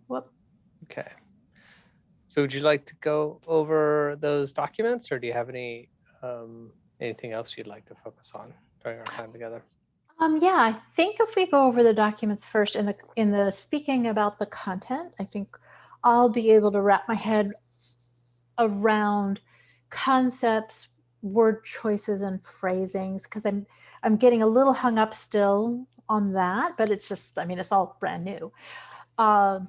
Whoop. Okay. So would you like to go over those documents, or do you have anything else you'd like to focus on during our time together? Yeah, I think if we go over the documents first in the speaking about the content, I think I'll be able to wrap my head around concepts, word choices, and phrasings because I'm getting a little hung up still on that, but it's just, I mean, it's all brand new. Um,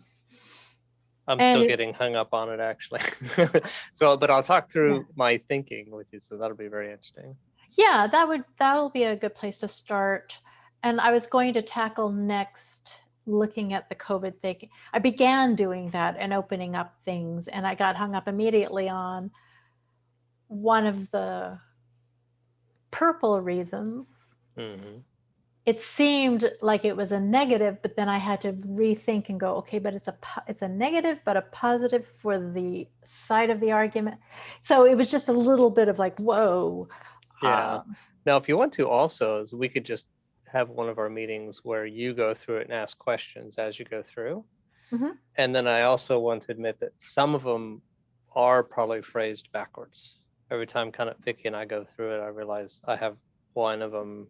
I'm and still it, getting hung up on it, actually. But I'll talk yeah, through my thinking with you, so that'll be very interesting. yeah, that'll be a good place to start. And I was going to tackle next looking at the COVID thing. I began doing that and opening up things, and I got hung up immediately on one of the purple reasons. Hmm. It seemed like it was a negative, but then I had to rethink and go, okay, but it's a negative, but a positive for the side of the argument. So it was just a little bit of like, whoa. Yeah. Now, if you want to, also, is we could just have one of our meetings where you go through it and ask questions as you go through. Mhm. And then I also want to admit that some of them are probably phrased backwards. Every time kind of Vicky and I go through it, I realize I have one of them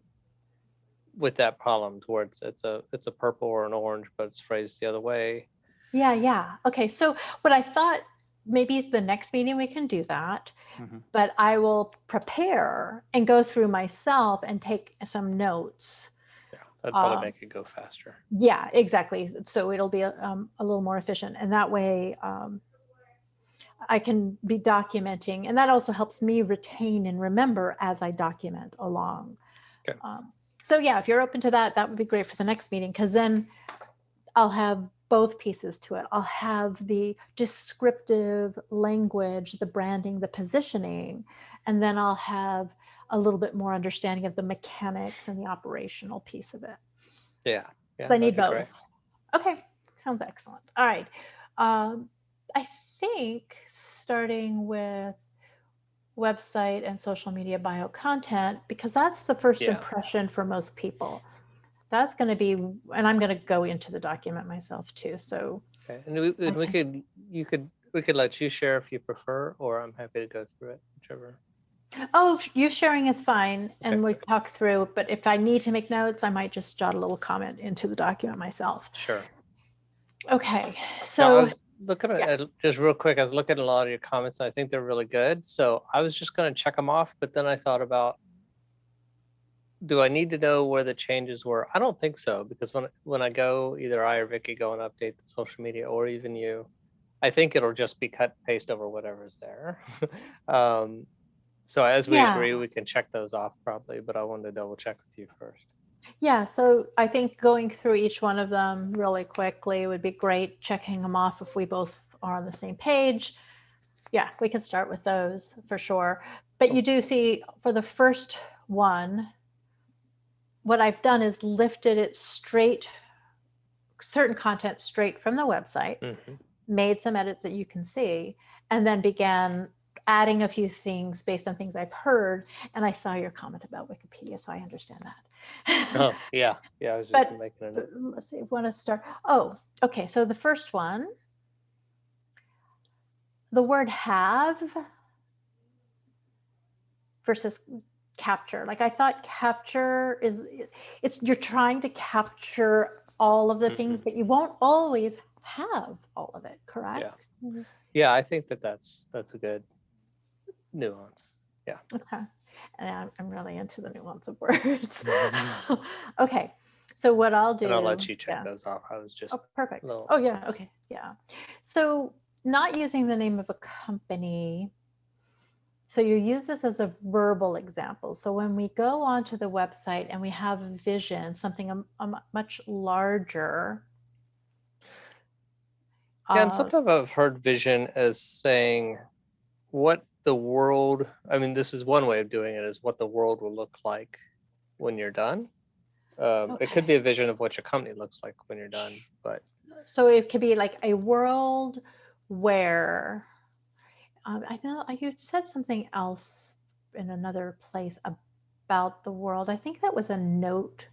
with that problem to where it's a purple or an orange, but it's phrased the other way. Yeah, yeah. Okay, so what I thought maybe the next meeting we can do that, Mhm. but I will prepare and go through myself and take some notes. Yeah, that'd probably Um, make it go faster. yeah, exactly. So it'll be a little more efficient, and that way I can be documenting, and that also helps me retain and remember as I document along. Okay. Um, so yeah, if you're open to that, that would be great for the next meeting because then I'll have both pieces to it. I'll have the descriptive language, the branding, the positioning, and then I'll have a little bit more understanding of the mechanics and the operational piece of it. Yeah. Because Yeah, I that'd need be great. both. Okay, sounds excellent. All right. I think starting with website and social media bio content, because that's the first Yeah. impression for most people. That's going to be, and I'm going to go into the document myself too. So Okay. And I we can, could we could let you share if you prefer, or I'm happy to go through it, whichever. oh, you sharing is fine. Okay, And we good. talk through, but if I need to make notes, I might just jot a little comment into the document myself. Sure. Okay. Now, I So was looking yeah. at just real quick. I was looking at a lot of your comments, and I think they're really good. So I was just going to check them off, but then I thought about, do I need to know where the changes were? I don't think so, because when I go, either I or Vicky go and update the social media, or even you, I think it'll just be cut and paste over whatever's there. um, so as we Yeah. agree, we can check those off probably, but I wanted to double check with you first. Yeah. So I think going through each one of them really quickly would be great, checking them off if we both are on the same page. Yeah, we can start with those for sure. But Cool. you do see for the first one, what I've done is lifted it straight, certain content straight from the website, Hmm. made some edits that you can see, and then began adding a few things based on things I've heard. And I saw your comment about Wikipedia, so I understand that. Oh, yeah. Yeah, I was just but making a note. let's see, I want to start. Oh, okay. So the first one, the word have versus capture. Like I thought capture is, it's you're trying to capture all of the things, Hmm. but you won't always have all of it, correct? Yeah. Yeah, I think that's a good nuance. Yeah. Okay. And I'm really into the nuance of words. Okay. So what I'll And I'll do, let you check yeah. those off. I was just Oh, perfect. a little. Oh, yeah. Okay. Yeah. So not using the name of a company. So you use this as a verbal example. So when we go onto the website and we have a vision, something much larger. Yeah, and Uh, sometimes I've heard vision as saying what the world, I mean, this is one way of doing it, is what the world will look like when you're done. It could okay. be a vision of what your company looks like when you're done, but So it could be like a world where I know you said something else in another place about the world. I think that was a note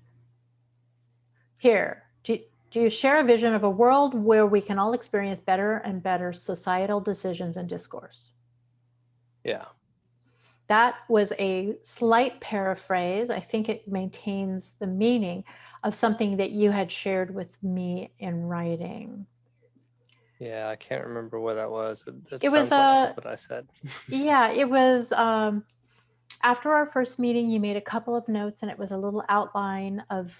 here. Do Do you share a vision of a world where we can all experience better and better societal decisions and discourse? Yeah. That was a slight paraphrase. I think it maintains the meaning of something that you had shared with me in writing. Yeah, I can't remember where that was. It It was sounds like something I said. yeah, it was after our first meeting, you made a couple of notes, and it was a little outline of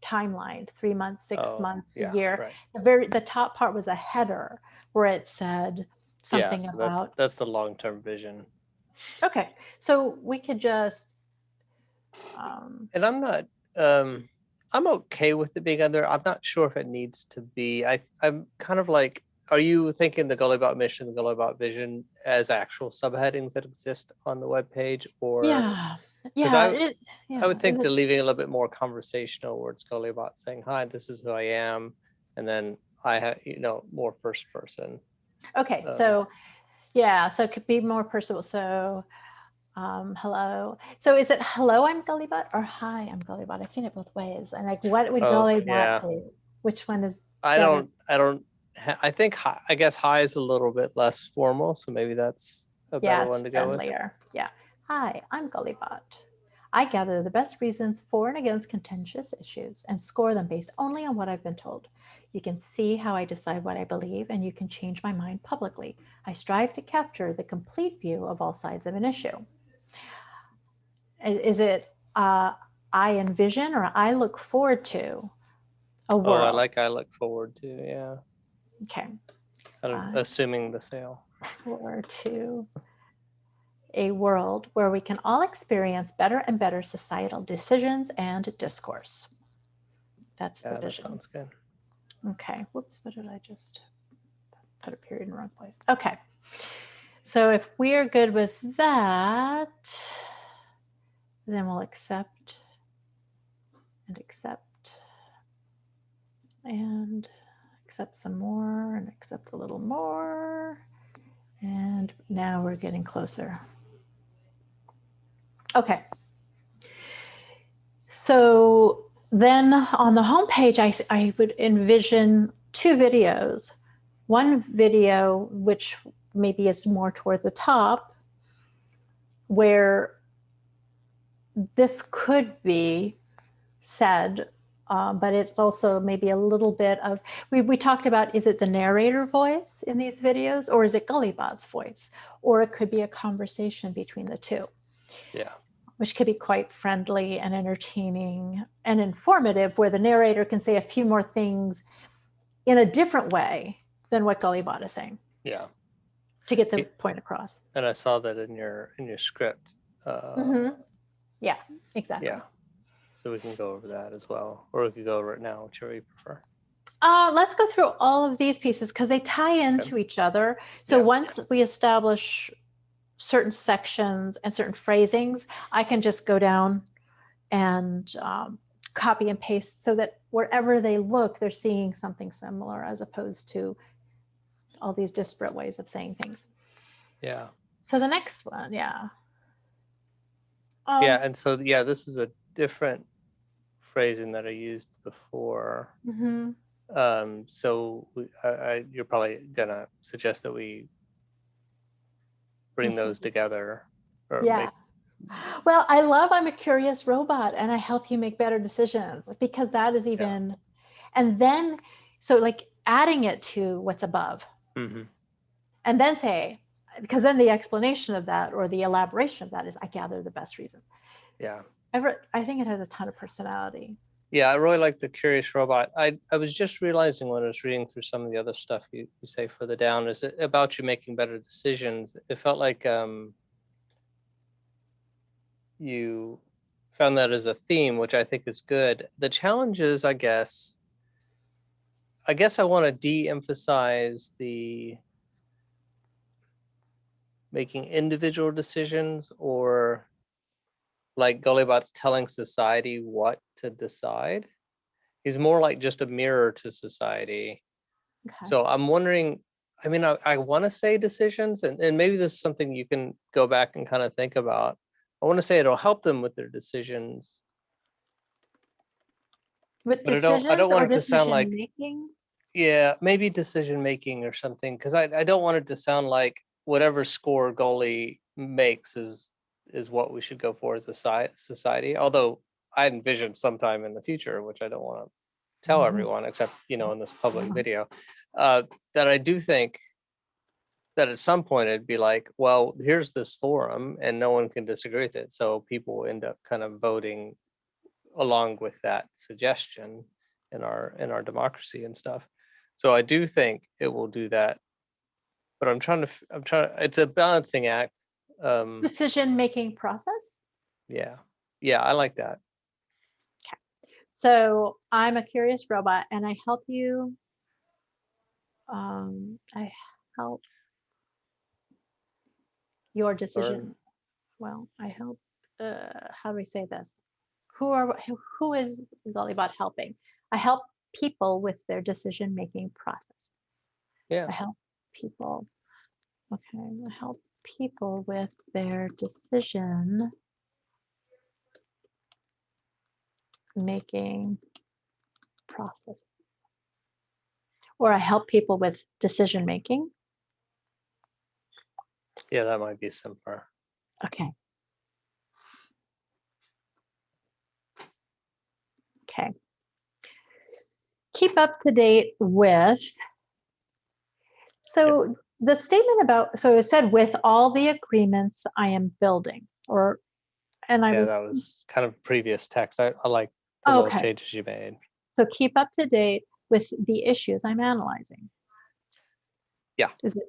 timeline, 3 months, 6 months, a Yeah, year. right. The top part was a header where it said Yeah, something so about. that's the long-term vision. Okay, so we could just. And I'm okay with it being under. I'm not sure if it needs to be. I'm kind of like, are you thinking the Gulli Bot mission, the Gulli Bot vision as actual subheadings that exist on the webpage, or Yeah, because yeah, I would think and they're leaving it a little bit more conversational, where it's Gulli Bot saying, "Hi, this is who I am," and then I have more first person. okay, so yeah, so it could be more personal. So hello. So is it hello, I'm Gulli Bot, or hi, I'm Gulli Bot? I've seen it both ways. And like, what would Gulli Bot Yeah, do? Which one is I better? don't. I think I guess high is a little bit less formal, so maybe that's a better Yes, one to go with. friendlier. Yeah. Hi, I'm Gulli Bot. I gather the best reasons for and against contentious issues and score them based only on what I've been told. You can see how I decide what I believe, and you can change my mind publicly. I strive to capture the complete view of all sides of an issue. Is it I envision or I look forward to a Oh, world? I look forward to, yeah. Okay. Kind of assuming the sale. Forward to a world where we can all experience better and better societal decisions and discourse. That's the vision. That sounds good. Okay. Whoops. What did I just put a period in the wrong place? Okay. So if we are good with that, then we'll accept and accept and accept some more and accept a little more. And now we're getting closer. Okay. So then on the homepage, I would envision two videos. One video, which maybe is more toward the top, where this could be said, but it's also maybe a little bit of, we talked about, is it the narrator voice in these videos, or is it Gulli Bot's voice? Or it could be a conversation between the two. Yeah. Which could be quite friendly and entertaining and informative, where the narrator can say a few more things in a different way than what Gulli Bot is saying. Yeah. To get the point across. And I saw that in your script. Yeah, exactly. Yeah. So we can go over that as well, or we could go over it now, whichever you prefer. Let's go through all of these pieces because they tie into each other. So once we establish certain sections and certain phrasings, I can just go down and copy and paste so that wherever they look, they're seeing something similar as opposed to all these disparate ways of saying things. Yeah. So the next one, yeah. And so, this is a different phrasing that I used before. So you're probably gonna suggest that we bring those together. Well, I love I'm a curious robot and I help you make better decisions, because that is even, and then, so like adding it to what's above. And then say, because then the explanation of that or the elaboration of that is I gather the best reason. Yeah. I think it has a ton of personality. Yeah, I really like the curious robot. I was just realizing when I was reading through some of the other stuff you say further down, is it about you making better decisions. It felt like you found that as a theme, which I think is good. The challenge is, I guess I want to de-emphasize the making individual decisions, or like Gulli Bot's telling society what to decide. He's more like just a mirror to society. Okay. So I'm wondering, I mean, I want to say decisions, and maybe this is something you can go back and kind of think about. I want to say it'll help them with their decisions. With But I decisions don't or want it to sound decision like, making? yeah, maybe decision making or something, because I don't want it to sound like whatever score Gulli makes is what we should go for as a society. Although I envision sometime in the future, which I don't want to tell Mhm. everyone, except in this public Mhm. video, uh, that I do think that at some point it'd be like, well, here's this forum, and no one can disagree with it, so people will end up kind of voting along with that suggestion in our democracy and stuff. So I do think it will do that, but I'm trying. It's a balancing act. Decision making process. Yeah, yeah, I like that. So I'm a curious robot and I help you. I help your Learn. decision. Well, I help. How do we say this? Who is Gulli Bot helping? I help people with their decision making processes. I Yeah, help people. Okay, I help people with their decision making process. Or I help people with decision making. yeah, that might be simpler. Okay. Okay. Keep up to date with. So the statement about, so it said with all the agreements I am building, and I Yeah, that was, was kind of previous text. I like the little okay. changes you made. So keep up to date with the issues I'm analyzing. Yeah, Is it,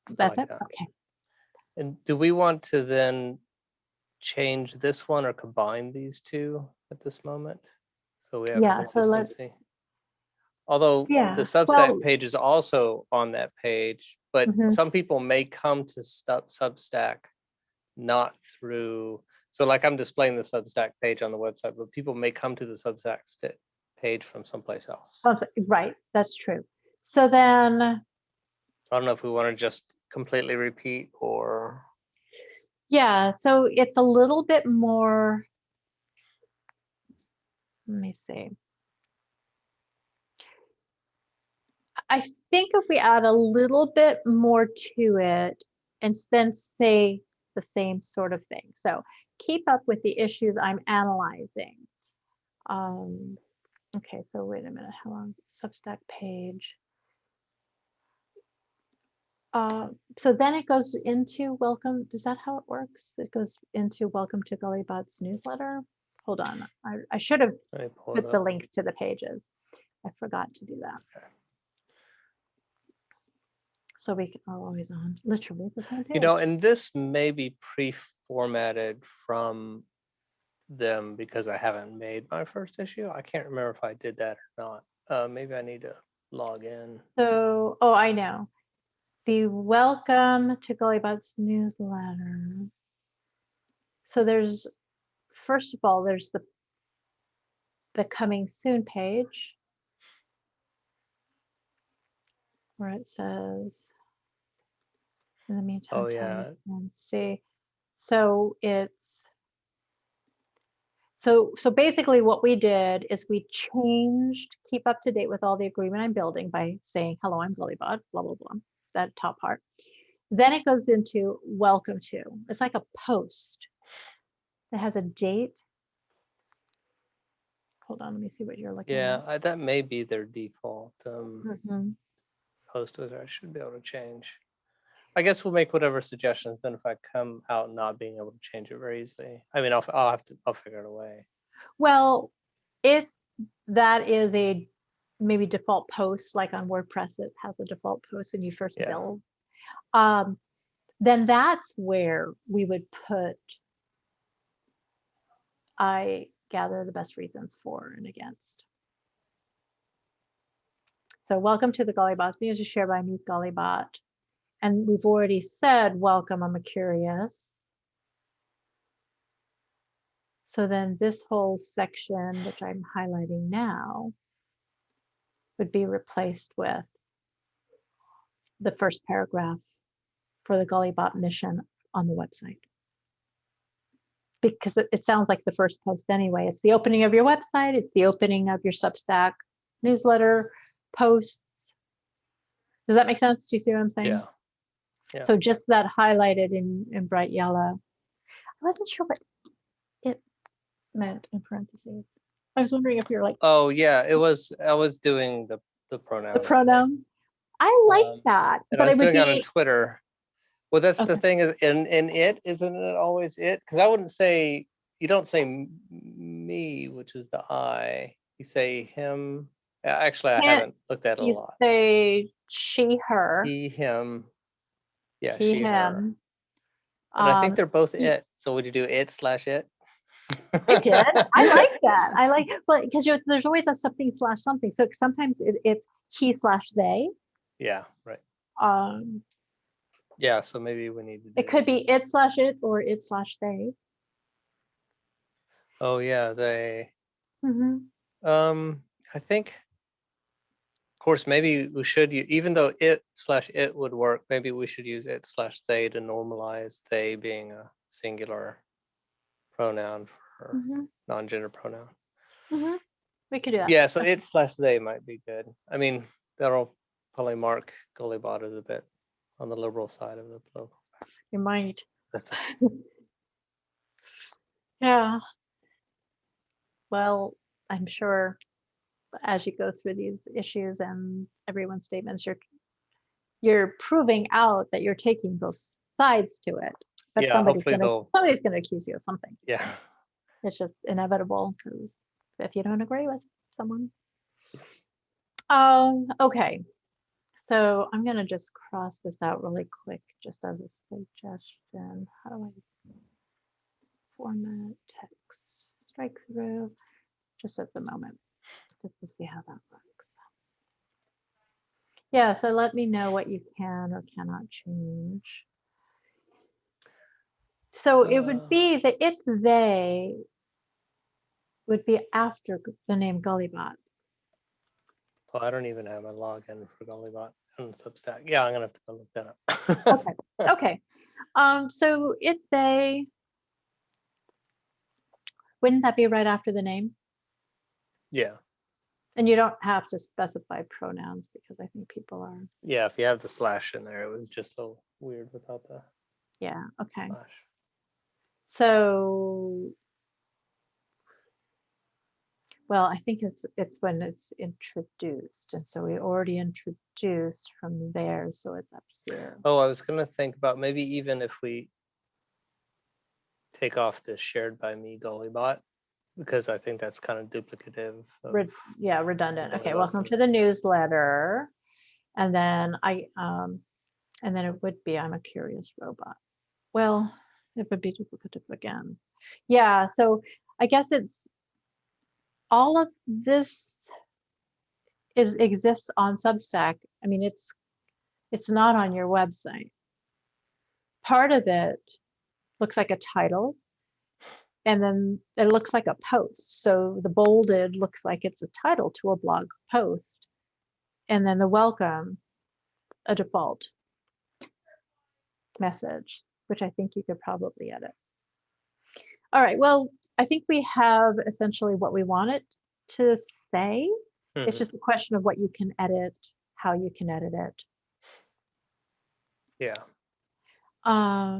I that's like it? that. Okay. And do we want to then change this one or combine these two at this moment, so we have Yeah. So consistency? Although the yeah. Substack Well, page is also on that page, but mhm. some people may come to Substack not through. So, like, I'm displaying the Substack page on the website, but people may come to the Substack page from someplace else. Right. That's true. So then, So I don't know if we want to just completely repeat or. yeah. So it's a little bit more, let me see. I think if we add a little bit more to it and then say the same sort of thing. So keep up with the issues I'm analyzing. Um, okay, so wait a minute, how long? Substack page. So then it goes into welcome. Is that how it works? It goes into welcome to Gulli Bot's newsletter. Hold on, I should have Let me pull it put the up. links to the pages. I forgot to do that. Okay. So we can always on literally the same page. And this may be pre-formatted from them because I haven't made my first issue. I can't remember if I did that or not. Maybe I need to log in. So, oh, I know. The welcome to Gulli Bot's newsletter. So there's, first of all, there's the coming soon page where it says, in the meantime, Oh tell you yeah, and see. So it's, so basically what we did is we changed, keep up to date with all the agreement I'm building by saying, hello, I'm Gulli Bot, blah, blah, blah, that top part. Then it goes into welcome to. It's like a post that has a date. Hold on, let me see what you're looking at. that may be their default Mhm. post, which I should be able to change. I guess we'll make whatever suggestions. Then if I come out not being able to change it very easily, I mean, I'll figure it away. Well, if that is a maybe default post, like on WordPress, it has a default post when you first Yeah. build, um, then that's where we would put, I gather the best reasons for and against. So welcome to the Gulli Bot. Views are shared by me, Gulli Bot. And we've already said, welcome, I'm a curious. So then this whole section, which I'm highlighting now, would be replaced with the first paragraph for the Gulli Bot mission on the website. because it sounds like the first post anyway. It's the opening of your website. It's the opening of your Substack newsletter posts. Does that make sense? Do you see what I'm saying? Yeah. Yeah. So just that highlighted in bright yellow. I wasn't sure what it meant in parentheses. I was wondering if you're like, Oh yeah, I was doing the pronouns. the pronouns. I like that, and but I was it would doing it on be Twitter. Well, that's the okay. thing is in it, isn't it always it? Because I wouldn't say, you don't say me, which is the I. You say him. Actually, I Can't haven't looked at it a you lot. say she, her, He, him. Yeah, he, she, her. him. And I think they're both He- it. So would you do it/it? I did. I like that. I like, but because there's always a something slash something. So sometimes it's he slash they. Yeah, right. Um, Yeah, so maybe we need to do. it could be it slash it or it slash they. Oh yeah, they. Mm-hmm. I think, of course, maybe we should use, even though it/it would work, maybe we should use it/they to normalize they being a singular pronoun for Mm-hmm. non-gender pronoun. Mm-hmm. We could do that. Yeah, so it/they might be good. I mean, that'll probably mark Gulli Bot as a bit on the liberal side of the political. You might. That's okay. Yeah. Well, I'm sure as you go through these issues and everyone's statements, you're proving out that you're taking both sides to it. But Yeah, somebody's hopefully gonna accuse you of something. yeah. It's just inevitable because if you don't agree with someone. Okay. So I'm gonna just cross this out really quick, just as a suggestion. How do I format text? Strike through, just at the moment, just to see how that works. Yeah, so let me know what you can or cannot change. So it would be that it, they would be after the name Gulli Bot. Oh, I don't even have a login for Gulli Bot on Substack. Yeah, I'm gonna have to go look that up. Okay. Okay. So it, they, wouldn't that be right after the name? Yeah. And you don't have to specify pronouns because I think people are. Yeah, if you have the slash in there, it was just a little weird without the Yeah. Okay. slash. So, well, I think it's when it's introduced, and so we already introduced from there, so it's up here. Oh, I was gonna think about maybe even if we take off this shared by me Gulli Bot, because I think that's kind of duplicative. Yeah, redundant. Gulli Okay, Bot's welcome to the newsletter, and then and then it would be I'm a curious robot. Well, it would be duplicative again. Yeah, so I guess it's all of this exists on Substack. I mean, it's not on your website. Part of it looks like a title, and then it looks like a post. So the bolded looks like it's a title to a blog post, and then the welcome, a default message, which I think you could probably edit. All right, well, I think we have essentially what we want it to say. It's just a question of what you can edit, how you can edit it. Yeah.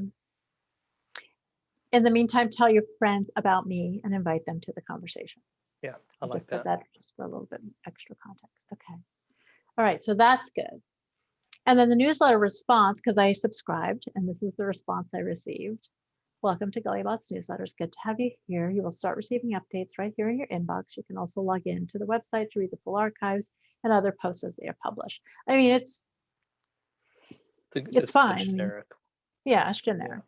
In the meantime, tell your friends about me and invite them to the conversation. Yeah, I like just put that. that just for a little bit extra context. Okay. All right, so that's good. And then the newsletter response, because I subscribed, and this is the response I received. Welcome to Gulli Bot's newsletters. Good to have you here. You will start receiving updates right here in your inbox. You can also log in to the website to read the full archives and other posts as they are published. I mean, it's fine. Generic. Yeah, it's generic.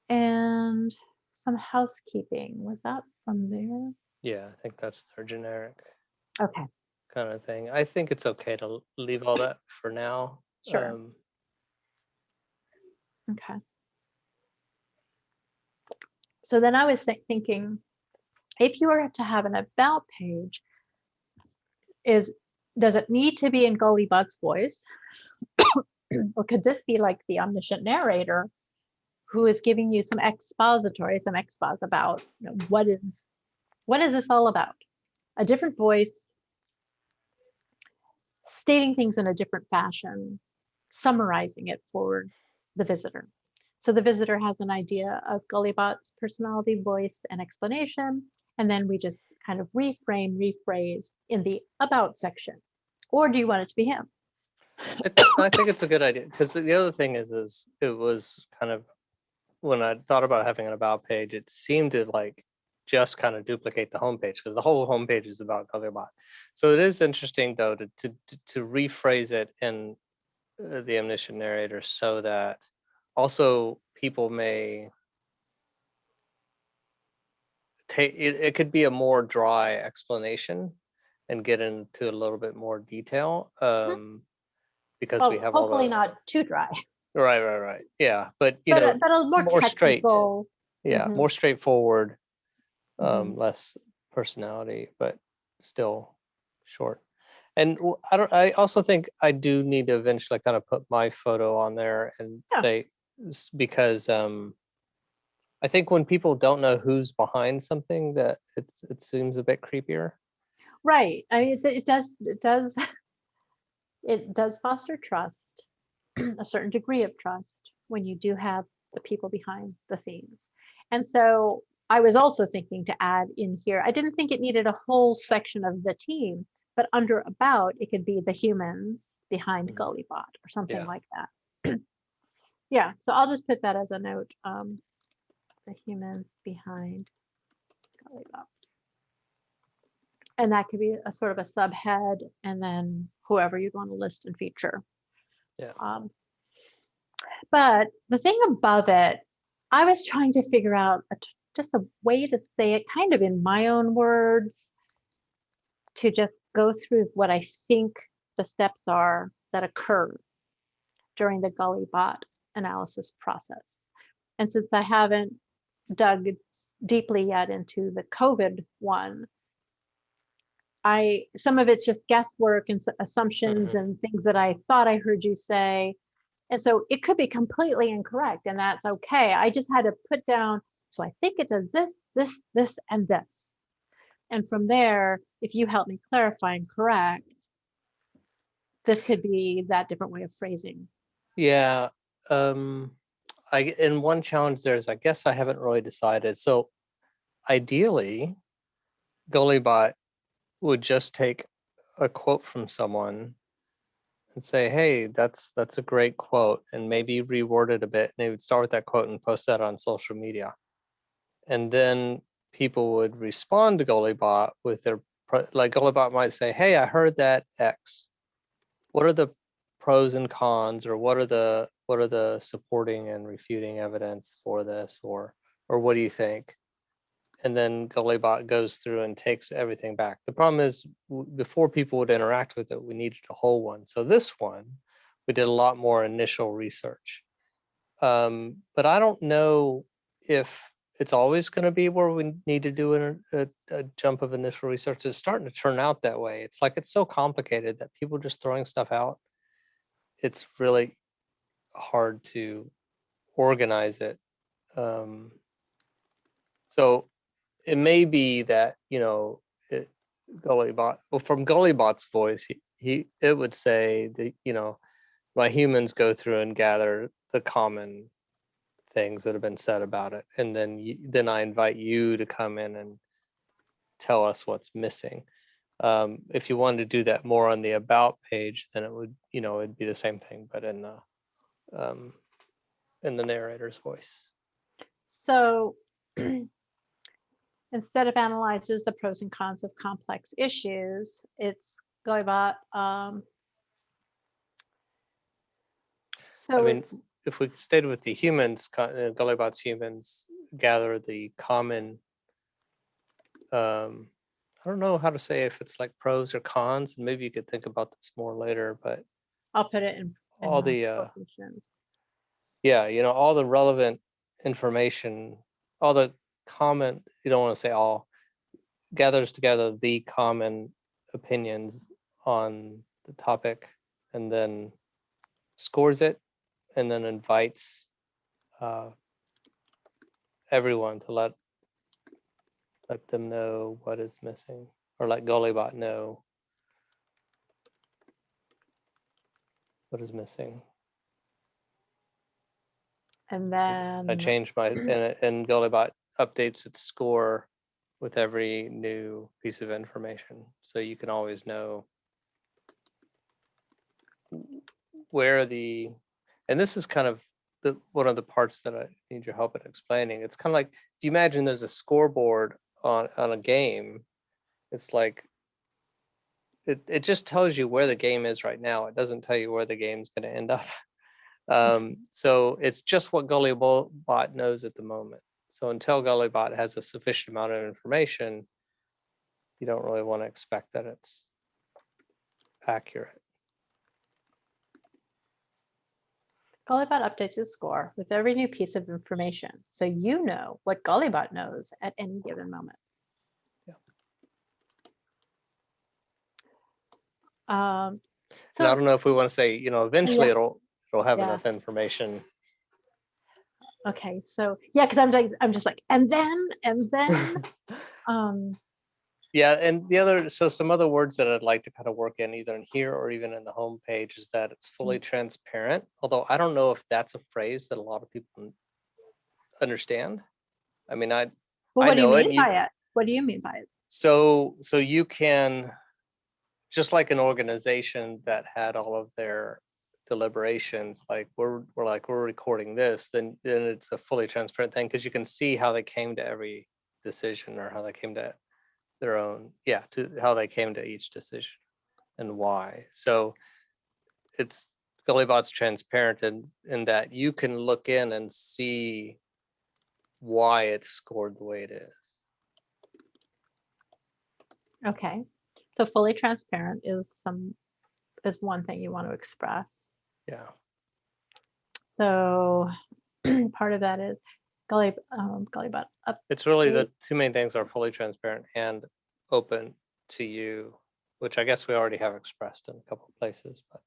Yeah. And some housekeeping. Was that from there? Yeah, I think that's their generic. Okay. Kind of thing. I think it's okay to leave all that for now. Sure. Okay. So then I was thinking, if you were to have an about page, does it need to be in Gulli Bot's voice? Or could this be like the omniscient narrator who is giving you some expos about, what is this all about? A different voice, stating things in a different fashion, summarizing it for the visitor. So the visitor has an idea of Gulli Bot's personality, voice, and explanation, and then we just kind of reframe, rephrase in the about section. Or do you want it to be him? I think it's a good idea, because the other thing is it was kind of, when I thought about having an about page, it seemed to like just kind of duplicate the homepage, because the whole homepage is about Gulli Bot. So it is interesting though to rephrase it in the omniscient narrator, so that also people may take it. It could be a more dry explanation and get into a little bit more detail, because we have all hopefully the not too dry, right. Yeah, but but a more more straight. technical. Yeah, more straightforward, Mhm. less personality, but still short. And I also think I do need to eventually kind of put my photo on there and Yeah, say, because I think when people don't know who's behind something, that it seems a bit creepier. right. I mean, it does foster trust, a certain degree of trust when you do have the people behind the scenes. And so I was also thinking to add in here, I didn't think it needed a whole section of the team, but under about, it could be the humans behind Mhm. Gulli Bot or something Yeah. like that. Yeah, so I'll just put that as a note, the humans behind Gulli Bot. And that could be a sort of a subhead, and then whoever you want to list and feature. Yeah. But the thing above it, I was trying to figure out just a way to say it kind of in my own words, to just go through what I think the steps are that occur during the Gulli Bot analysis process. And since I haven't dug deeply yet into the COVID one, some of it's just guesswork and assumptions Mhm. and things that I thought I heard you say. And so it could be completely incorrect, and that's okay. I just had to put down, so I think it does this, and this. And from there, if you help me clarify and correct, this could be that different way of phrasing. Yeah. And one challenge there is, I guess I haven't really decided. So ideally, Gollybot would just take a quote from someone and say, "Hey, that's a great quote," and maybe reword it a bit. And they would start with that quote and post that on social media, and then people would respond to Gollybot with like Gollybot might say, "Hey, I heard that X. What are the pros and cons, or what are the supporting and refuting evidence for this, or what do you think?" And then Gullibot goes through and takes everything back. The problem is, before people would interact with it, we needed a whole one. So this one, we did a lot more initial research. But I don't know if it's always going to be where we need to do a jump of initial research. It's starting to turn out that way. It's like it's so complicated that people just throwing stuff out. It's really hard to organize it. Um, so it may be that, Gullybot, well, from Gullybot's voice, he it would say that, my humans go through and gather the common things that have been said about it, and then I invite you to come in and tell us what's missing. If you wanted to do that more on the about page, then it would, it'd be the same thing, but um, in the narrator's voice. So instead of analyzes the pros and cons of complex issues, it's going about, I so mean, it's, if we stayed with the humans, Gullybot's humans gather the common. I don't know how to say if it's like pros or cons, and maybe you could think about this more later. But I'll put it all in the quotations. yeah, all the relevant information, all the common. You don't want to say all, gathers together the common opinions on the topic, and then scores it, and then invites everyone to let them know what is missing, or let Gulli Bot know what is missing. And then I changed my, and Gulli Bot updates its score with every new piece of information. So you can always know where the, and this is kind of one of the parts that I need your help at explaining. It's kind of like, if you imagine there's a scoreboard on a game, it's like, it just tells you where the game is right now. It doesn't tell you where the game's going to end up. So it's just what Gulli Bot knows at the moment. So until Gulli Bot has a sufficient amount of information, you don't really want to expect that it's accurate. Gulli Bot updates its score with every new piece of information, so you know what Gulli Bot knows at any given moment. So I don't know if we want to say, eventually it'll have Yeah. enough information. Okay, so yeah, because I'm just like, and then Yeah, and the other, so some other words that I'd like to kind of work in either in here or even in the home page is that it's fully transparent. Although I don't know if that's a phrase that a lot of people understand. I mean, well, what do you mean by it? What do you mean by it? So you can, just like an organization that had all of their deliberations, like we're recording this, then it's a fully transparent thing because you can see how they came to every decision, or how they came to their own, to how they came to each decision and why. So it's, Gulli Bot's transparent in that you can look in and see why it's scored the way it is. Okay, so fully transparent is one thing you want to express. Yeah. So part of that is Gulli Bot up. It's really the two main things are fully transparent and open to you, which I guess we already have expressed in a couple of places, but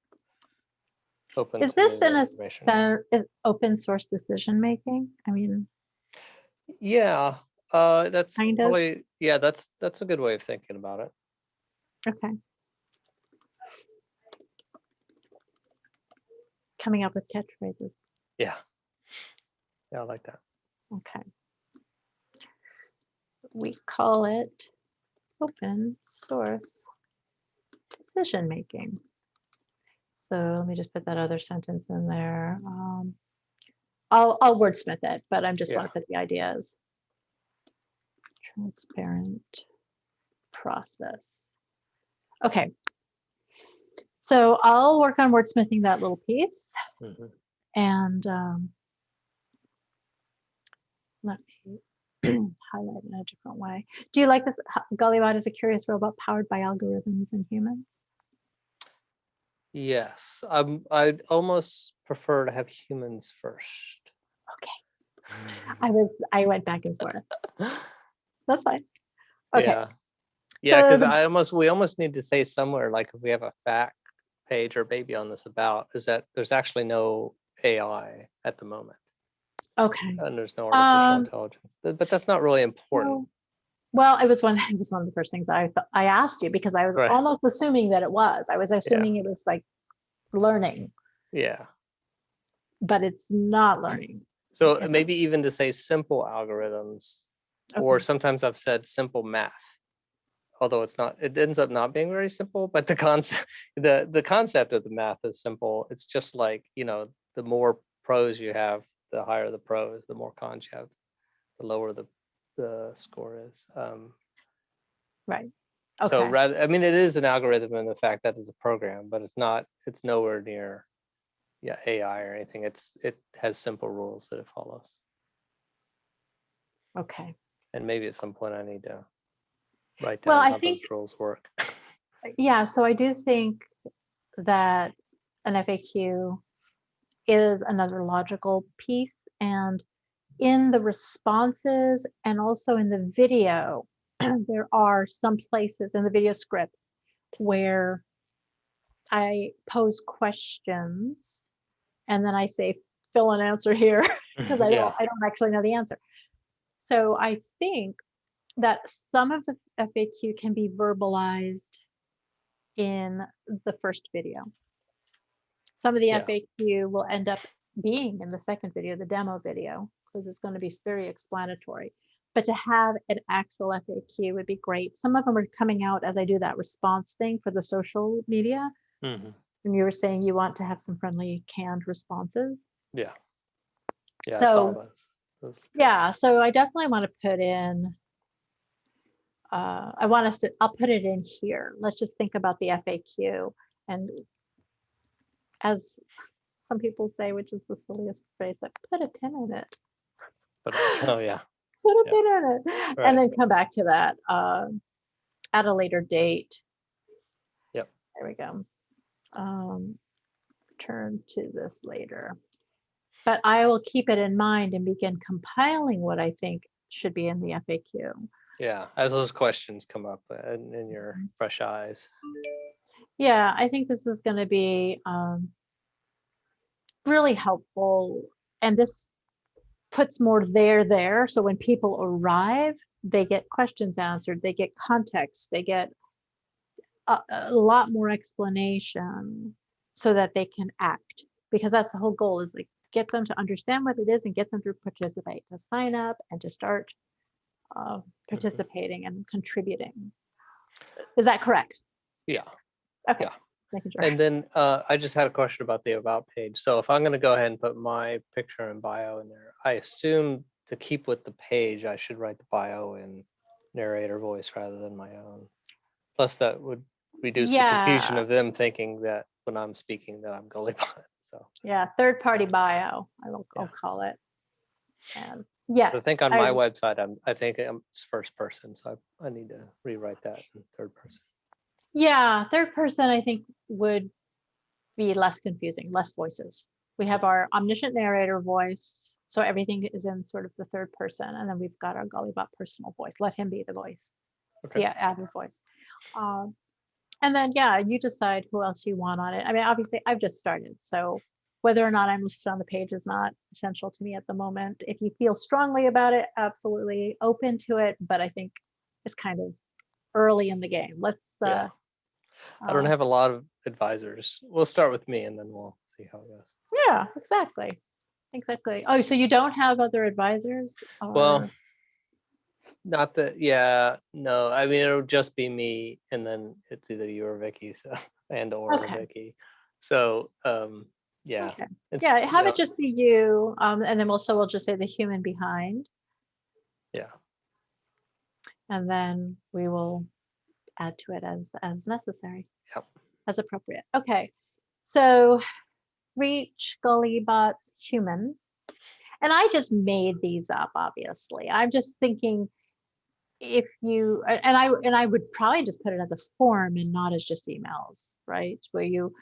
open. Is this in a open source decision making? I mean, yeah, that's kind of. probably, yeah, that's a good way of thinking about it. Okay. Coming up with catchphrases. Yeah, I like that. Okay. We call it open source decision making. So let me just put that other sentence in there. I'll wordsmith it, but I'm just want to put the ideas. Transparent process. Okay. So I'll work on wordsmithing that little piece. And let me highlight in a different way. Do you like this? Gulli Bot is a curious robot powered by algorithms and humans. Yes, I'd almost prefer to have humans first. Okay. I went back and forth. That's fine. Okay. Yeah, because we almost need to say somewhere, like if we have a fact page or maybe on this about, is that there's actually no AI at the moment. Okay. And there's no artificial intelligence, but that's not really important. Well, it was one of the first things I asked you, because I was almost assuming that it was. I was assuming it was like learning. Yeah. But it's not learning. So maybe even to say simple algorithms, or sometimes I've said simple math, although it ends up not being very simple, but the concept of the math is simple. It's just like, the more pros you have, the higher the pros, the more cons you have, the lower the score is. Right. Okay. So it is an algorithm in the fact that it's a program, but it's nowhere near AI or anything. It has simple rules that it follows. Okay. And maybe at some point I need to write down how those rules work. Yeah, so I do think that an FAQ is another logical piece, and in the responses and also in the video, there are some places in the video scripts where I pose questions and then I say fill an answer here because I don't actually know the answer. So I think that some of the FAQ can be verbalized in the first video. Some of the Yeah. FAQ will end up being in the second video, the demo video, because it's going to be very explanatory. But to have an actual FAQ would be great. Some of them are coming out as I do that response thing for the social media. Mm-hmm. And you were saying you want to have some friendly canned responses. Yeah. Yeah. I saw So those. yeah, so I definitely want to put in, I want us to, I'll put it in here. Let's just think about the FAQ. And as some people say, which is the silliest phrase, like put a pin in it. But oh yeah. Put a Yeah. pin in it. Right. And then come back to that at a later date. Yep. There we go. Turn to this later. But I will keep it in mind and begin compiling what I think should be in the FAQ. Yeah. As those questions come up in your fresh eyes. Yeah, I think this is going to be really helpful. And this puts more there. So when people arrive, they get questions answered, they get context, they get a lot more explanation so that they can act. Because that's the whole goal, is like get them to understand what it is and get them to participate, to sign up and to start participating and contributing. Is that correct? Yeah. Okay. Yeah. Making sure. And then I just had a question about the about page. So if I'm going to go ahead and put my picture and bio in there, I assume to keep with the page, I should write the bio in narrator voice rather than my own. Plus, that would reduce the confusion Yeah. of them thinking that when I'm speaking that I'm Gulli Bot. So Yeah, third-party bio, I'll call it. And yes, I think on my website, I think it's first person, so I need to rewrite that in third person. Yeah, third person I think would be less confusing, less voices. We have our omniscient narrator voice, so everything is in sort of the third person, and then we've got our Gulli Bot personal voice. Let him be the voice, the added voice. And then yeah, you decide who else you want on it. I mean, obviously I've just started, so whether or not I'm listed on the page is not essential to me at the moment. If you feel strongly about it, absolutely open to it, but I think it's kind of early in the game. Let's Yeah. I don't have a lot of advisors. We'll start with me and then we'll see how it goes. Yeah, exactly. Oh, so you don't have other advisors? Well, not that, yeah, no. I mean, it'll just be me, and then it's either you or Vicky, so or Vicky. So, yeah. Okay. Yeah, have it just be you, and then we'll just say the human behind. Yeah. And then we will add to it as necessary. Yep. As appropriate. Okay. So reach Gulli Bot's human. And I just made these up, obviously. I'm just thinking if you and I would probably just put it as a form and not as just emails, right? Where you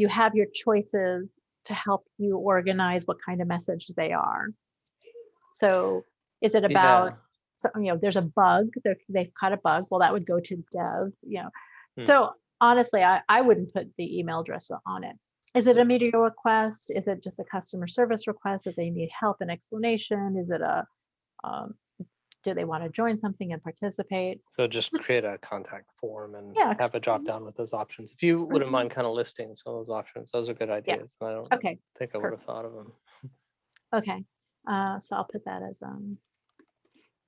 have your choices to help you organize what kind of message they are. So is it about so, there's a bug, they've caught a bug. Well, that would go to dev, So honestly, I wouldn't put the email address on it. Is it a media request? Is it just a customer service request that they need help and explanation? Is it a, do they want to join something and participate? So just create a contact form and have a drop down with those options. If you wouldn't mind kind of listing some of those options, those are good ideas. And I don't think I would have thought of them. Okay. So I'll put that as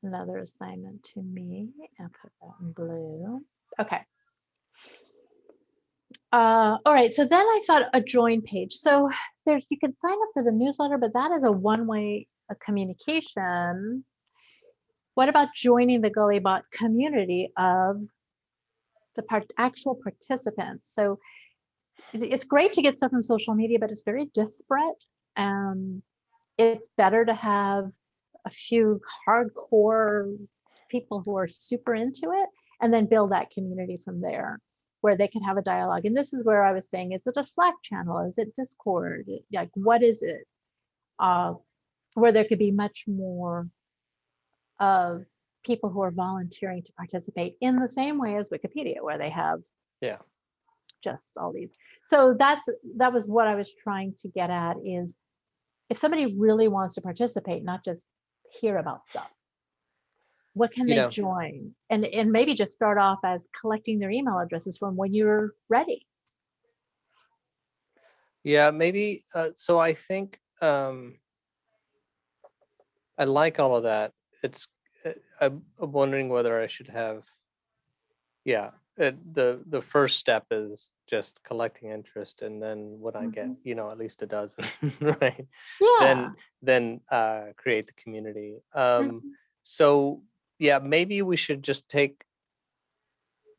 another assignment to me. I'll put that in blue. Okay. All right, so then I thought a join page. So you can sign up for the newsletter, but that is a one-way communication. What about joining the Gulli Bot community of the actual participants? So it's great to get stuff from social media, but it's very disparate. It's better to have a few hardcore people who are super into it and then build that community from there where they can have a dialogue. And this is where I was saying, is it a Slack channel? Is it Discord? Like, what is it? Where there could be much more of people who are volunteering to participate in the same way as Wikipedia, where they have just all these. So that was what I was trying to get at, is if somebody really wants to participate, not just hear about stuff, What can you they know, join? And maybe just start off as collecting their email addresses from when you're ready. yeah, maybe. So I think I like all of that. It's I'm wondering whether I should have, yeah, the first step is just collecting interest, and then when I get, Mhm. at least a dozen, right? Yeah. Then create the community. Mhm. So yeah, maybe we should just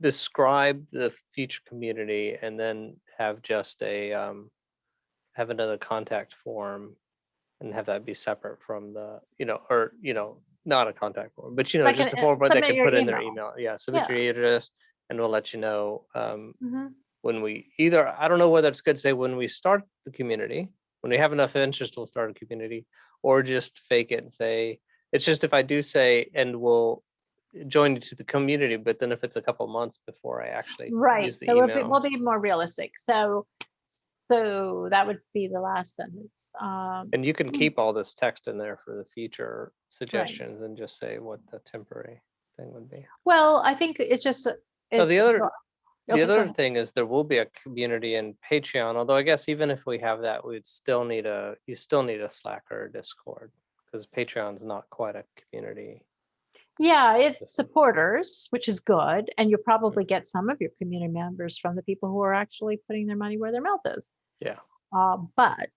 describe the future community, and then have just have another contact form, and have that be separate from the, or not a contact form, but Like just a form where they submit can your put in their email. email. Yeah, submit Yeah. your address, and we'll let you know Mhm. when we either, I don't know whether it's good to say when we start the community, when we have enough interest, we'll start a community, or just fake it and say, it's just if I do say, and we'll join you to the community, but then if it's a couple months before I actually use Right. the So we'll email. be more realistic. So that would be the last sentence. And you can keep all this text in there for the future Right. suggestions, and just say what the temporary thing would be. Well, I think it's just Oh, it's the so, other the okay, go other ahead. thing is there will be a community in Patreon. Although I guess even if we have that, you still need a Slack or a Discord, because Patreon's not quite a community Yeah, it's system. supporters, which is good, and you'll Mm, probably get some of your community members from the people who are actually putting their money where their mouth is. yeah, But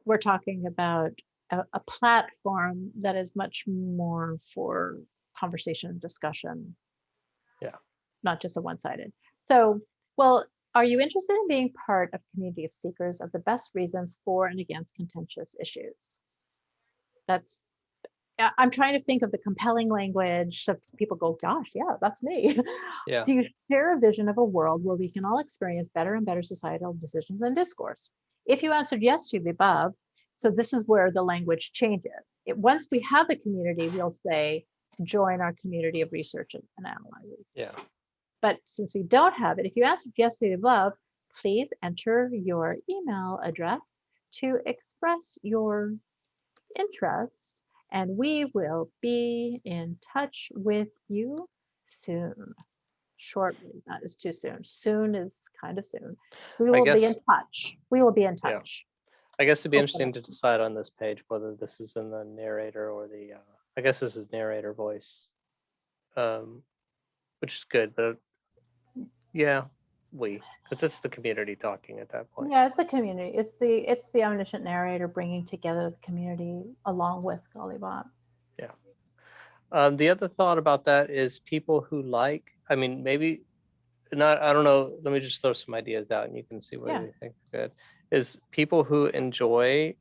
we're talking about a platform that is much more for conversation and discussion, yeah. not just a one-sided. So, well, are you interested in being part of a community of seekers of the best reasons for and against contentious issues? That's I'm trying to think of the compelling language so people go, gosh, yeah, that's me. Yeah. Do you share a vision of a world where we can all experience better and better societal decisions and discourse? If you answered yes to the above, so this is where the language changes. Once we have the community, we'll say, join our community of research and analyzers. Yeah. But since we don't have it, if you answered yes to the above, please enter your email address to express your interest, and we will be in touch with you soon. Shortly, that is too soon. Soon is kind of soon. We I will be in guess, touch. We will be in yeah. touch. I guess it'd be Hopefully. interesting to decide on this page whether this is in the narrator or the I guess this is narrator voice. Um which is good, but yeah, because it's the community talking at that point. Yeah, it's the community. It's the omniscient narrator bringing together the community along with Gulli Bot. Yeah. The other thought about that is people who like, I mean, maybe not, I don't know. Let me just throw some ideas out, and you can see whether Yeah. you think they're good. Is people who enjoy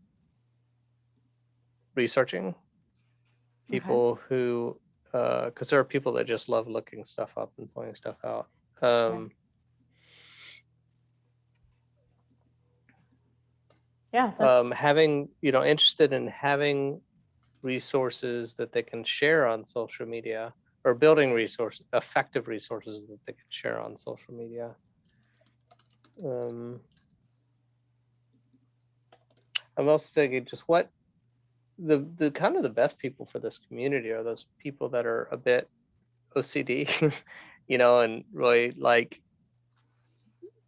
researching, Okay. people who, because there are people that just love looking stuff up and pointing stuff out. Right. Yeah. That's Having, interested in having resources that they can share on social media, or building effective resources that they can share on social media. Um, I'm also thinking just what the kind of the best people for this community are those people that are a bit OCD, and really like,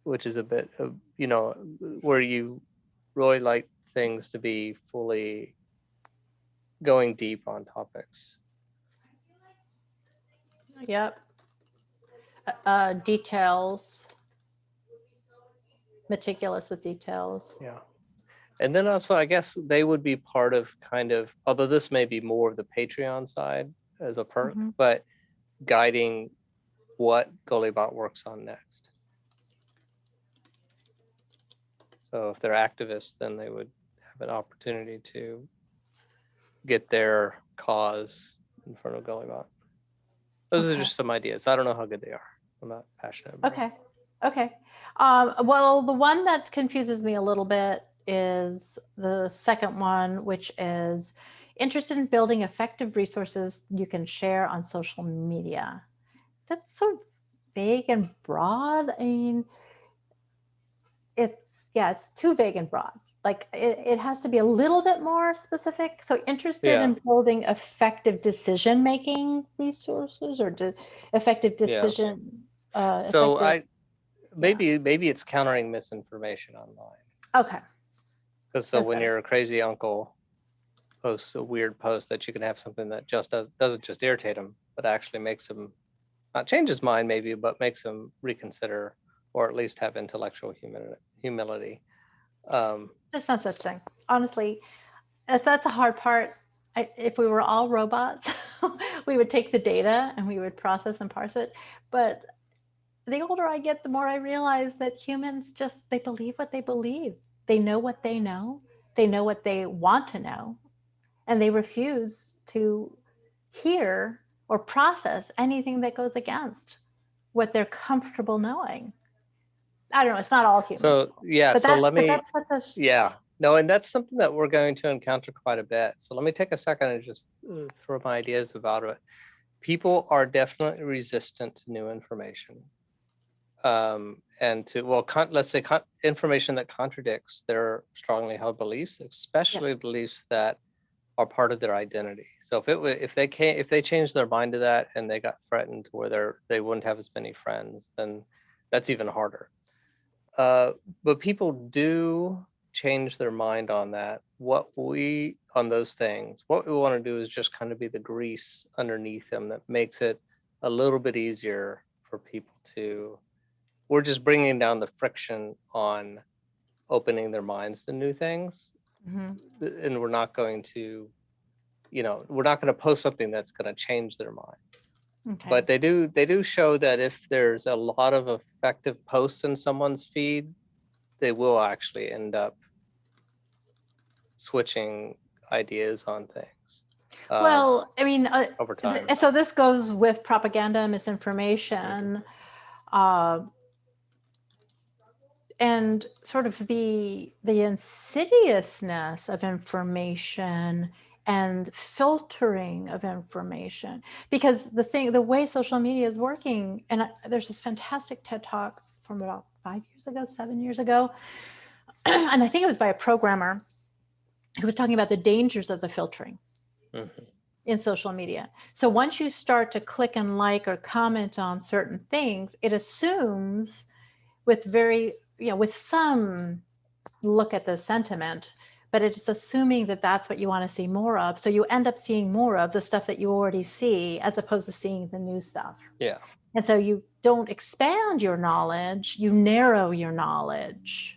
which is a bit of, where you really like things to be fully going deep on topics. yep. Details, meticulous with details. Yeah. And then also, I guess they would be part of kind of, although this may be more of the Patreon side as a perk, Hmm. but guiding what Gullibot works on next. So if they're activists, then they would have an opportunity to get their cause in front of Gullibot. Those are Okay. just some ideas. I don't know how good they are. I'm not passionate about them. Okay. Okay. Well, the one that confuses me a little bit is the second one, which is interested in building effective resources you can share on social media. That's so vague and broad. I mean, it's too vague and broad. like it has to be a little bit more specific. So interested Yeah. in building effective decision-making resources or effective Yeah. decision, So effective, yeah. maybe it's countering misinformation online. Okay, Because so that's when better. your crazy uncle posts a weird post, that you can have something that just doesn't just irritate him, but actually makes him not change his mind maybe, but makes him reconsider or at least have intellectual humility. There's no such thing. Honestly, that's a hard part. If we were all robots, we would take the data and we would process and parse it. But the older I get, the more I realize that humans just, they believe what they believe. They know what they know. They know what they want to know. And they refuse to hear or process anything that goes against what they're comfortable knowing. I don't know. It's not all humans, So yeah, but so let me that's such a, yeah. No, and that's something that we're going to encounter quite a bit. So let me take a second and just throw my ideas about it. People are definitely resistant to new information. And to, well, let's say information that contradicts their strongly held beliefs, yeah. especially beliefs that are part of their identity. So if they changed their mind to that and they got threatened to where they wouldn't have as many friends, then that's even harder. But people do change their mind on that. On those things, what we want to do is just kind of be the grease underneath them that makes it a little bit easier for people to. We're just bringing down the friction on opening their minds to new things, Mm-hmm. and we're not going to, we're not going to post something that's going to change their mind. Okay. But they do show that if there's a lot of effective posts in someone's feed, they will actually end up switching ideas on things Well, I mean, over time. so this goes with propaganda, Mm-hmm. misinformation, uh, and sort of the insidiousness of information and filtering of information. Because the way social media is working, and there's this fantastic TED talk from about 5 years ago, 7 years ago, and I think it was by a programmer who was talking about the dangers of the filtering Mm-hmm. in social media. So once you start to click and like or comment on certain things, it assumes with with some look at the sentiment, but it's assuming that that's what you want to see more of. So you end up seeing more of the stuff that you already see as opposed to seeing the new stuff. Yeah. And so you don't expand your knowledge, you narrow your knowledge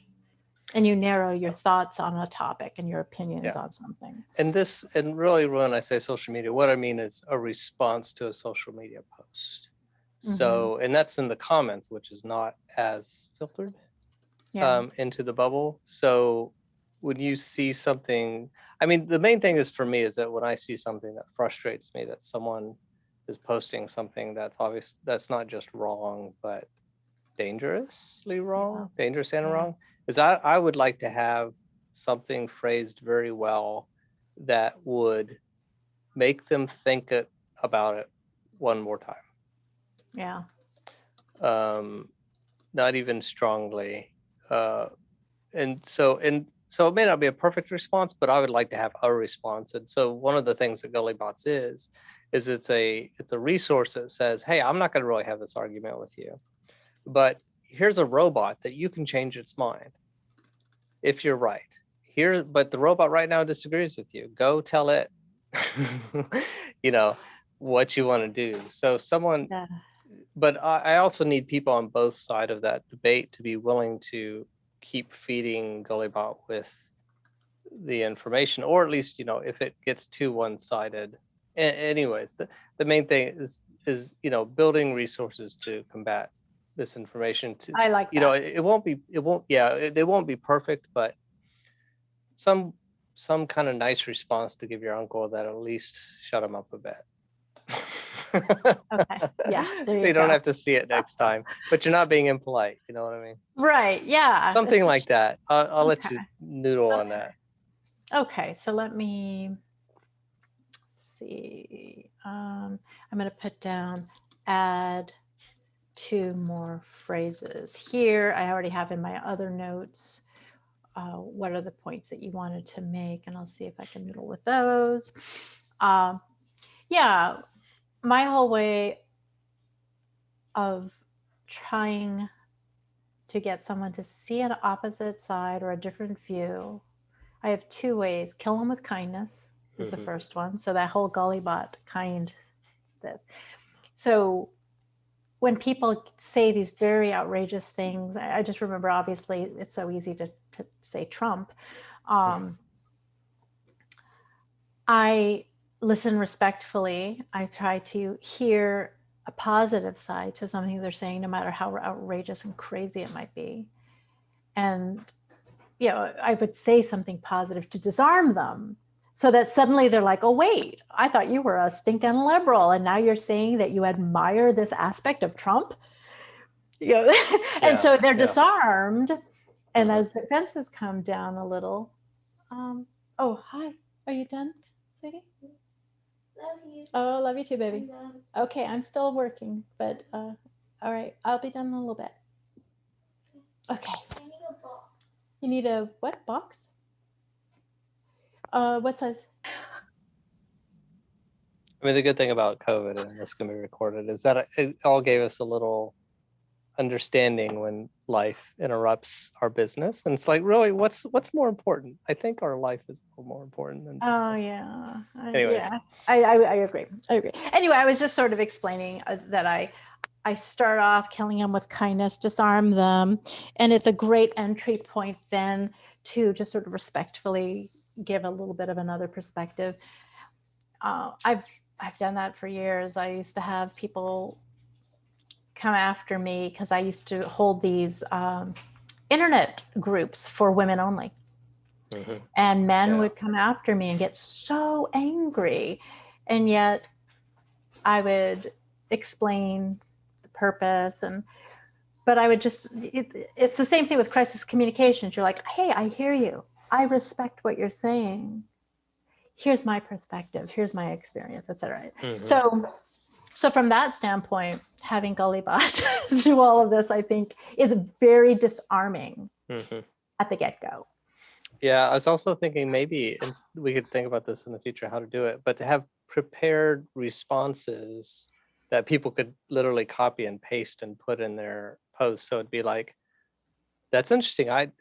and you narrow your thoughts on a topic and your opinions Yeah. on something. And really, when I say social media, what I mean is a response to a social media post. Mm-hmm. So, and that's in the comments, which is not as filtered Yeah. into the bubble. So when you see something, I mean, the main thing is for me is that when I see something that frustrates me, that someone is posting something that's obvious, that's not just wrong, but dangerously Yeah. wrong, dangerous and Yeah. wrong, is I would like to have something phrased very well that would make them think about it one more time. Yeah. Not even strongly. Uh, and so it may not be a perfect response, but I would like to have a response. And so one of the things that Gulli Bots is it's a resource that says, hey, I'm not going to really have this argument with you, but here's a robot that you can change its mind if you're right. But the robot right now disagrees with you. Go tell it, you know, what you want to do. So Yeah. but I also need people on both sides of that debate to be willing to keep feeding Gullibot with the information, or at least, if it gets too one-sided. Anyways, the main thing is building resources to combat this information. I like that. They won't be perfect, but some some kind of nice response to give your uncle that at least shut him up a bit. Okay. Yeah. There So you you don't go. have to see it next time, but you're not being impolite. You know what I mean? Right. Yeah. Something like that. I'll let Okay. you noodle on Okay. that. Okay. So let me see. I'm going to put down add 2 more phrases here. I already have in my other notes. what are the points that you wanted to make, and I'll see if I can noodle with those. Um, yeah, my whole way of trying to get someone to see an opposite side or a different view, I have two ways. Kill them with kindness is the first one. So that whole Gulli Bot kind this. So when people say these very outrageous things, I just remember, obviously, it's so easy to say Trump. I listen respectfully. I try to hear a positive side to something they're saying, no matter how outrageous and crazy it might be. And, you know, I would say something positive to disarm them, so that suddenly they're like, oh, wait, I thought you were a stinking liberal, and now you're saying that you admire this aspect of Trump. You know, and so they're disarmed. And as defenses come down a little, oh, hi, are you done, sweetie? Love you. Oh, love you too, baby. Okay, I'm still working, but all right, I'll be done in a little bit. Okay. I need a box. You need a what box? What size? I mean, the good thing about COVID, and this can be recorded, is that it all gave us a little understanding when life interrupts our business. And it's like, really, what's more important? I think our life is a little more important than business. Oh, yeah. Anyways. Yeah, I agree. I agree. Anyway, I was just sort of explaining that I start off killing them with kindness, disarm them, and it's a great entry point then to just sort of respectfully give a little bit of another perspective. I've done that for years. I used to have people come after me because I used to hold these internet groups for women only. And men would come after me and get so angry. And yet I would explain the purpose, but I would just, it's the same thing with crisis communications. You're like, hey, I hear you. I respect what you're saying. Here's my perspective. Here's my experience, etc. So from that standpoint, having Gulli Bot do all of this, I think, is very disarming at the get-go. Yeah, I was also thinking maybe we could think about this in the future, how to do it, but to have prepared responses that people could literally copy and paste and put in their posts. So it'd be like, that's interesting. I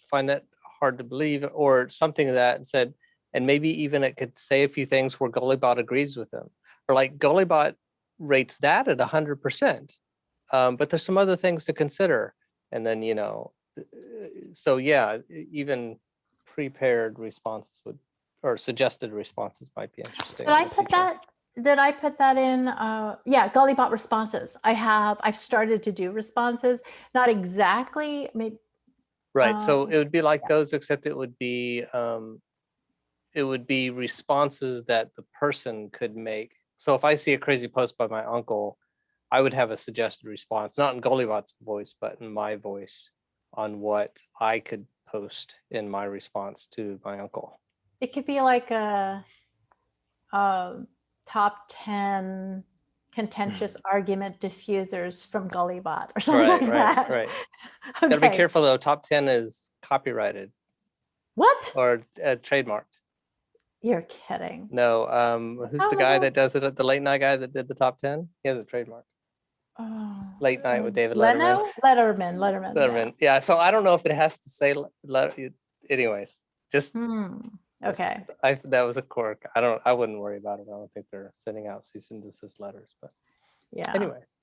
find that hard to believe, or something that said, and maybe even it could say a few things where Gulli Bot agrees with them, or like Gulli Bot rates that at 100%. But there's some other things to consider. And then, so yeah, even prepared responses or suggested responses might be interesting. Did I put that in? Yeah, Gulli Bot responses. I've started to do responses, not exactly. Maybe, right. So it would be like those, except it would be responses that the person could make. So if I see a crazy post by my uncle, I would have a suggested response, not in Gulli Bot's voice, but in my voice, on what I could post in my response to my uncle. It could be like a top 10 contentious argument diffusers from Gulli Bot or something like that. Right. Okay. Gotta be careful though. Top 10 is copyrighted. What? Or trademarked. You're kidding. No. Who's the guy that does it? The late night guy that did the top 10? He has a trademark. Late night with David Letterman. Letterman. Yeah. So I don't know if it has to say anyways. Just okay. That was a quirk. I wouldn't worry about it. I don't think they're sending out cease and desist letters. But yeah. Anyways.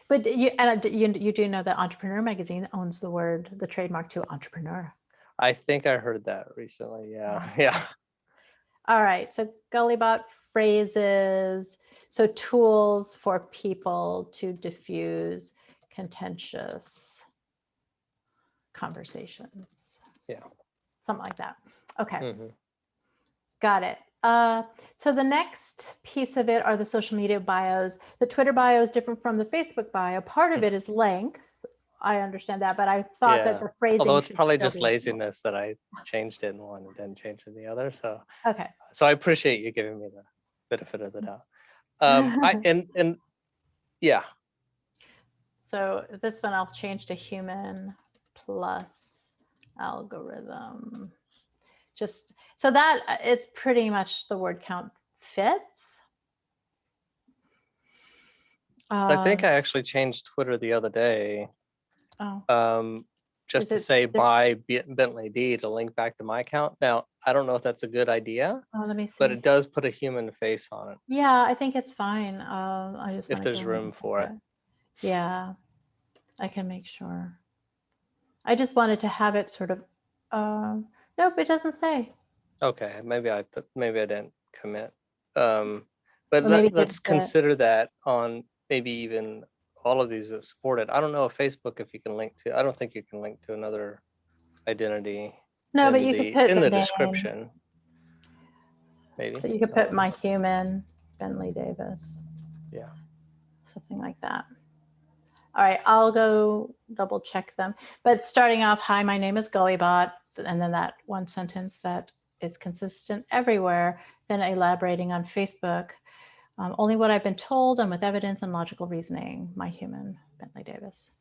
But you do know that Entrepreneur Magazine owns the trademark to entrepreneur. I think I heard that recently. Yeah. All right. So Gulli Bot phrases, so tools for people to diffuse contentious conversations. Yeah. Something like that. Okay. Got it. So the next piece of it are the social media bios. The Twitter bio is different from the Facebook bio. Part of it is length. I understand that, but I thought that the phrasing. Although it's probably just laziness that I changed it in one and didn't change it in the other. So okay. So I appreciate you giving me the benefit of the doubt. Yeah. So this one I'll change to human plus algorithm. Just so that it's pretty much the word count fits. I think I actually changed Twitter the other day, Oh, just to Is it say diff- by Bentley D to link back to my account. Now, I don't know if that's a good idea, let me see. but it does put a human face on it Yeah, I think it's fine. I just if want to there's go ahead room and for check it. Yeah, I can make sure. I just wanted to have it sort of. Nope, it doesn't say. Okay, maybe I didn't commit. But Or maybe let's it's the consider that on maybe even all of these that support it. I don't know if Facebook, if you can link to. I don't think you can link to another identity no, but in you could put the the name. description. Maybe. So you could I put don't my know. human Bentley Davis, Yeah. something like that. All right, I'll go double check them. But starting off, hi, my name is Gulli Bot, and then that one sentence that is consistent everywhere, then elaborating on Facebook. Only what I've been told and with evidence and logical reasoning, my human Bentley Davis.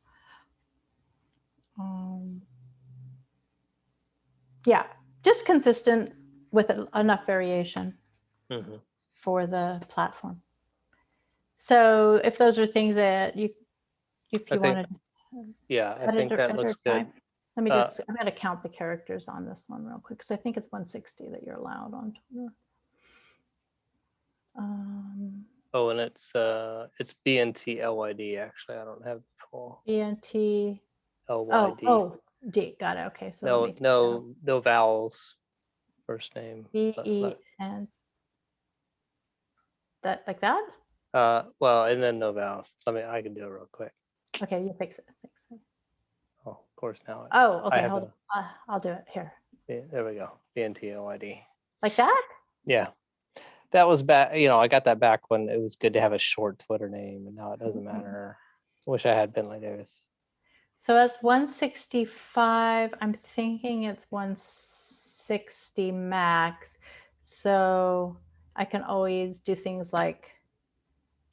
Yeah, just consistent with enough variation for the platform. So if those are things that if you want to, yeah, I think that looks good. Let me just, I'm going to count the characters on this one real quick because I think it's 160 that you're allowed on Twitter. Oh, and it's BNTLYD actually. I don't have the full BNT. LYD. Oh, D. Got it. Okay, so let me take no vowels. First name. BEN. That like that? Well, and then no vowels. I can do it real quick. Okay, you fix it. Oh, of course now. Oh, okay. Hold on. I'll do it here. Yeah, there we go. BNTLYD. Like that? Yeah. That was back, I got that back when it was good to have a short Twitter name, and now it doesn't matter. I wish I had Bentley Davis. So that's 165. I'm thinking it's 160 max. So I can always do things like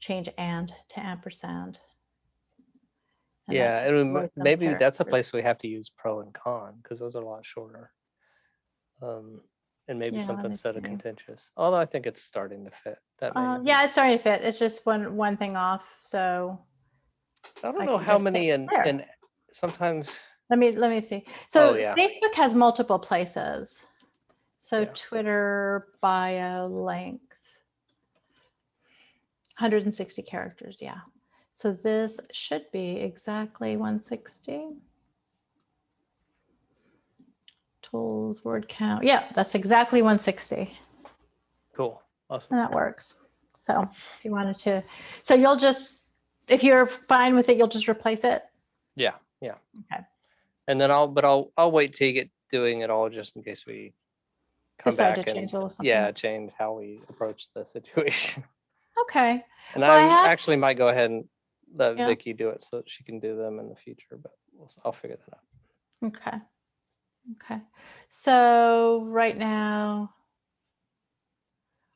change and to ampersand. And maybe that's a place we have to use pro and con because those are a lot shorter. And maybe something instead of contentious. Although I think it's starting to fit. Yeah, it's starting to fit. It's just one thing off. So I don't know how many and sometimes. Let me see. So Facebook has multiple places. So Twitter bio length 160 characters. Yeah. So this should be exactly 160. Tools, word count. Yeah, that's exactly 160. Cool. Awesome. And that works. So if you wanted to, so you'll just, if you're fine with it, you'll just replace it. Yeah. Yeah. Okay. And then I'll wait till you get doing it all just in case we come back and change how we approach the situation. Okay. And I actually might go ahead and let Vicky do it so that she can do them in the future, but I'll figure that out. Okay. Okay. So right now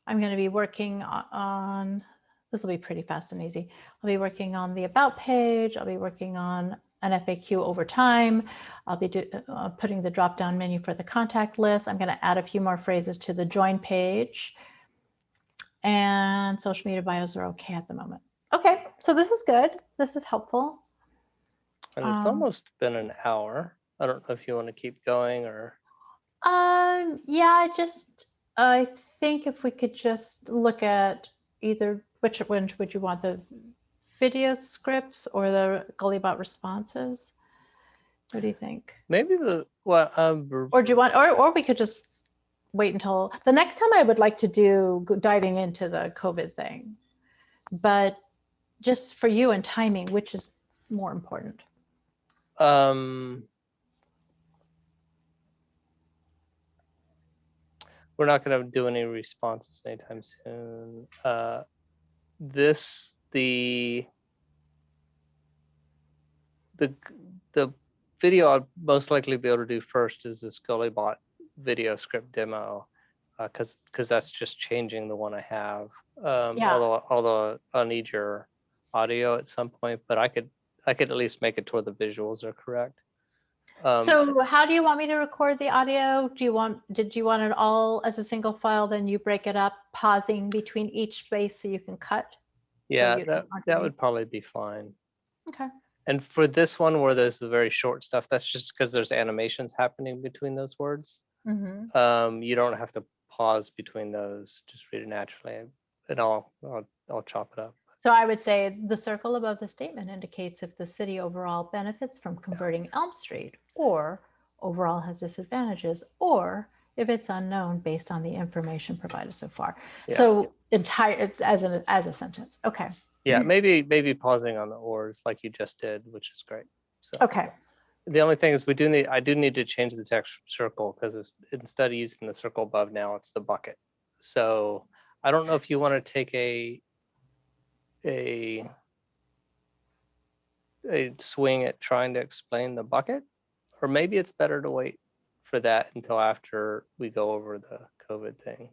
I'm going to be working on, this will be pretty fast and easy. I'll be working on the about page. I'll be working on an FAQ over time. I'll be putting the drop-down menu for the contact list. I'm going to add a few more phrases to the join page. And social media bios are okay at the moment. Okay, so this is good. This is helpful. And it's almost been an hour. I don't know if you want to keep going or. Yeah, I think if we could just look at either which one would you want, the video scripts or the Gulli Bot responses? What do you think? Maybe or do you want, or we could just wait until the next time. I would like to do diving into the COVID thing, but just for you and timing, which is more important? We're not going to do any responses anytime soon. The video I'll most likely be able to do first is this Gulli Bot video script demo, because that's just changing the one I have. Although I'll need your audio at some point, but I could at least make it toward the visuals are correct. So how do you want me to record the audio? Did you want it all as a single file? Then you break it up, pausing between each space so you can cut? Yeah, you can that would probably be fine. Okay. And for this one where there's the very short stuff, that's just because there's animations happening between those words. Mm-hmm. You don't have to pause between those. Just read it naturally, and I'll chop it up. So I would say the circle above the statement indicates if the city overall benefits from converting Elm Street, or overall has disadvantages, or if it's unknown based on the information provided so far. Yeah. So it's as a sentence. Okay. Yeah, maybe pausing on the ors like you just did, which is great. So Okay. the only thing is I do need to change the text circle because instead of using the circle above now, it's the bucket. So I don't know if you want to take a swing at trying to explain the bucket, or maybe it's better to wait for that until after we go over the COVID thing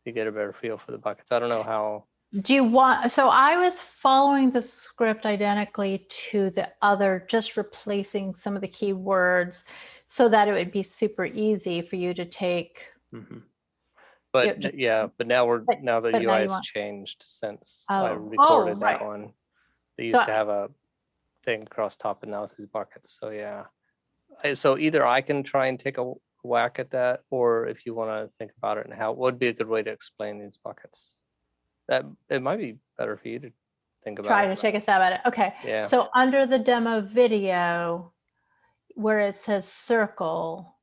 to get a better feel for the buckets. I don't know how. Do you want, so I was following the script identically to the other, just replacing some of the key words so that it would be super easy for you to take. Mm-hmm. But but now the UI has changed since I recorded that one. They used to have a thing across top, and now it's these buckets. So yeah, so either I can try and take a whack at that, or if you want to think about it and how, what would be a good way to explain these buckets? That it might be better for you to think about. Try to take a stab at it. Okay. Yeah. So under the demo video, where it says circle,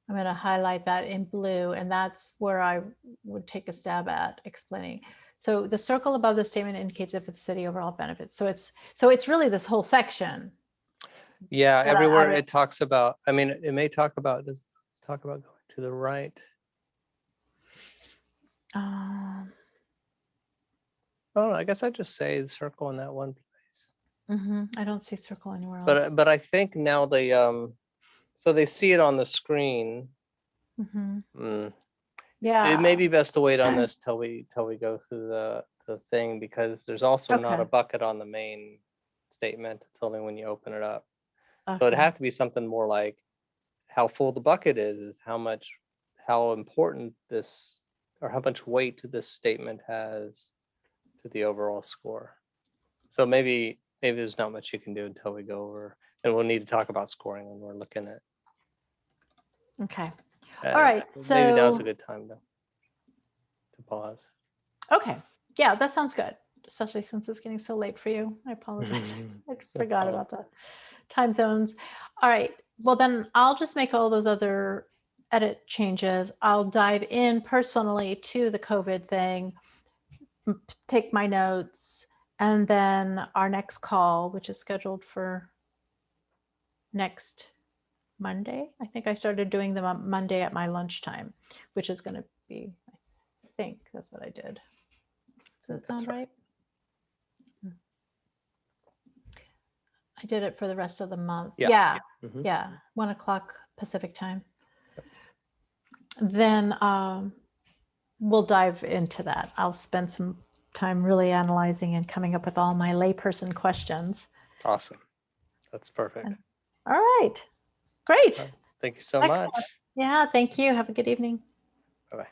I'm going to highlight that in blue, and that's where I would take a stab at explaining. So the circle above the statement indicates if it's city overall benefits. So it's really this whole section. Yeah, everywhere it talks about. I mean, it may talk about going to the right. Oh, I guess I just say the circle in that one place. I don't see circle anywhere else. But I think now they so they see it on the screen. Yeah, it may be best to wait on this till we go through the thing, because there's also not a bucket on the main statement. It's only when you open it up. So it'd have to be something more like how full the bucket is how important this, or how much weight this statement has to the overall score. So maybe there's not much you can do until we go over, and we'll need to talk about scoring when we're looking at. Okay. All right. So maybe now's a good time to pause. Okay. Yeah, that sounds good, especially since it's getting so late for you. I apologize. I forgot about the time zones. All right. Well, then I'll just make all those other edit changes. I'll dive in personally to the COVID thing, take my notes, and then our next call, which is scheduled for next Monday. I think I started doing them on Monday at my lunchtime, which is going to be, I think that's what I did. Does that sound right? I did it for the rest of the month. Yeah. 1 o'clock Pacific time. Then we'll dive into that. I'll spend some time really analyzing and coming up with all my layperson questions. Awesome. That's perfect. All right. Great. Thank you so much. Yeah, thank you. Have a good evening. Bye-bye.